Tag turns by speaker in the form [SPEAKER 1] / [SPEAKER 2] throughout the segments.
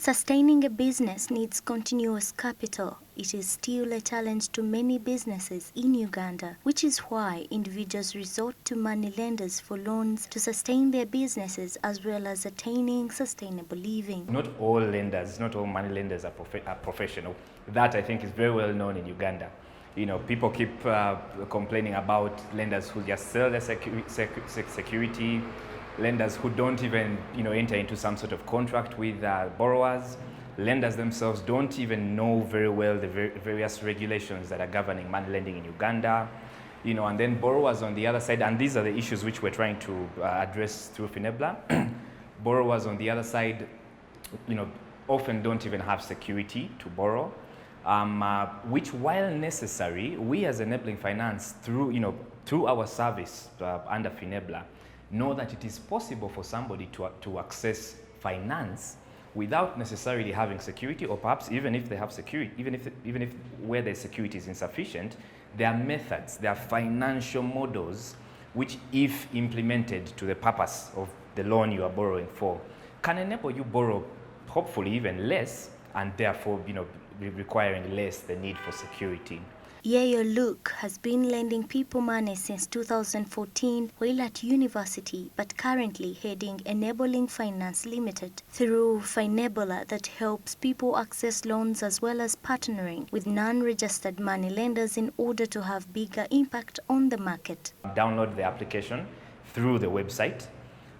[SPEAKER 1] Sustaining a business needs continuous capital. It is still a challenge to many businesses in Uganda, which is why individuals resort to money lenders for loans to sustain their businesses as well as attaining sustainable living.
[SPEAKER 2] Not all lenders, not all money lenders are professional. That I think is very well known in Uganda. You know, people keep complaining about lenders who just sell their security, lenders who don't even, enter into some sort of contract with borrowers. Lenders themselves don't even know very well the various regulations that are governing money lending in Uganda. And then borrowers on the other side, and these are the issues which we're trying to address through FINEBLA. Borrowers on the other side, often don't even have security to borrow, which, while necessary, we as Enabling Finance, through our service under FINEBLA, know that it is possible for somebody to access finance without necessarily having security, or perhaps even if they have security, even if where their security is insufficient, there are methods, there are financial models which, if implemented to the purpose of the loan you are borrowing for, can enable you borrow hopefully even less, and therefore requiring less the need for security.
[SPEAKER 1] Yayo Luke has been lending people money since 2014 while at university, but currently heading Enabling Finance Limited through FINEBLA that helps people access loans as well as partnering with non-registered money lenders in order to have bigger impact on the market.
[SPEAKER 2] Download the application through the website,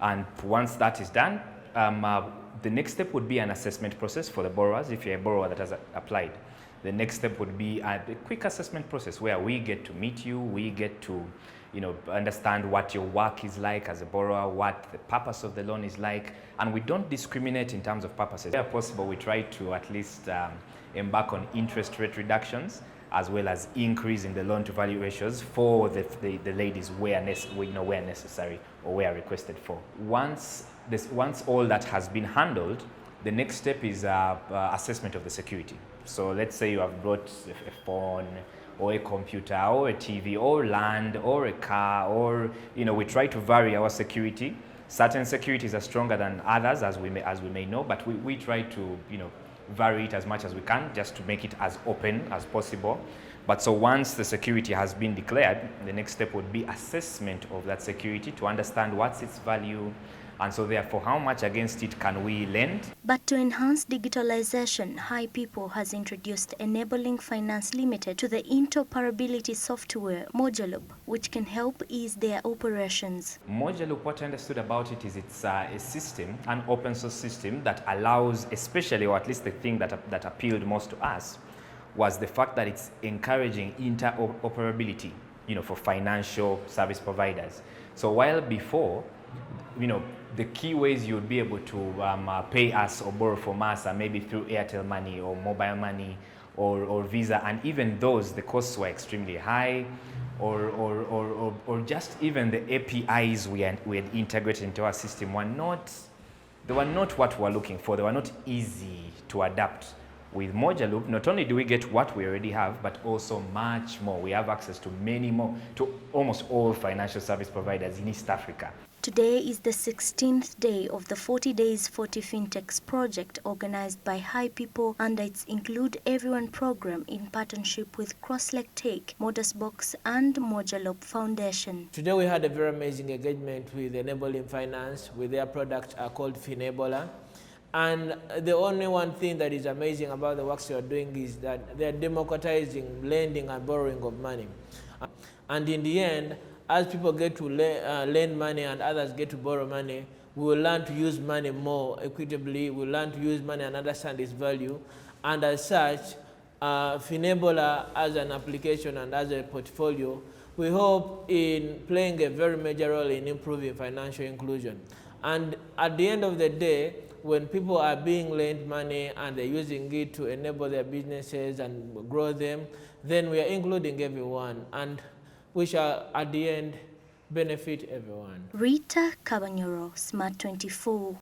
[SPEAKER 2] and once that is done, the next step would be an assessment process for the borrowers if you're a borrower that has applied. The next step would be a quick assessment process where we get to meet you, we get to understand what your work is like as a borrower, what the purpose of the loan is like, and we don't discriminate in terms of purposes. Where possible, we try to at least embark on interest rate reductions as well as increase in the loan-to-value ratios for the ladies where necessary or where requested for. Once all that has been handled, the next step is assessment of the security. So let's say you have brought a phone or a computer or a TV or land or a car, or we try to vary our security. Certain securities are stronger than others, as we may know, but we try to vary it as much as we can just to make it as open as possible. But so once the security has been declared, the next step would be assessment of that security to understand what's its value, and so therefore how much against it can we lend.
[SPEAKER 1] But to enhance digitalization, High People has introduced Enabling Finance Limited to the interoperability software Mojaloop, which can help ease their operations.
[SPEAKER 2] Mojaloop, what I understood about it is it's a system, an open source system that allows, especially, or at least the thing that appealed most to us, was the fact that it's encouraging interoperability, for financial service providers. So while before, the key ways you would be able to pay us or borrow from us are maybe through Airtel Money or mobile money or Visa, and even those, the costs were extremely high, or just even the APIs we had integrated into our system were not what we're looking for. They were not easy to adapt. With Mojaloop, not only do we get what we already have, but also much more. We have access to many more, to almost all financial service providers in East Africa.
[SPEAKER 1] Today is the 16th day of the 40 Days 40 Fintechs project organized by High People under its Include Everyone program in partnership with Crosslake Tech, Modusbox and Mojaloop Foundation.
[SPEAKER 3] Today we had a very amazing engagement with Enabling Finance with their products called FINEBLA. And the only one thing that is amazing about the works you are doing is that they are democratizing lending and borrowing of money. And in the end, as people get to lend money and others get to borrow money, we will learn to use money more equitably, we will learn to use money and understand its value. And as such, FINEBLA as an application and as a portfolio, we hope in playing a very major role in improving financial inclusion. And at the end of the day, when people are being lent money and they're using it to enable their businesses and grow them, then we are including everyone, and we shall at the end benefit everyone.
[SPEAKER 1] Rita Kabanyoro, Smart 24.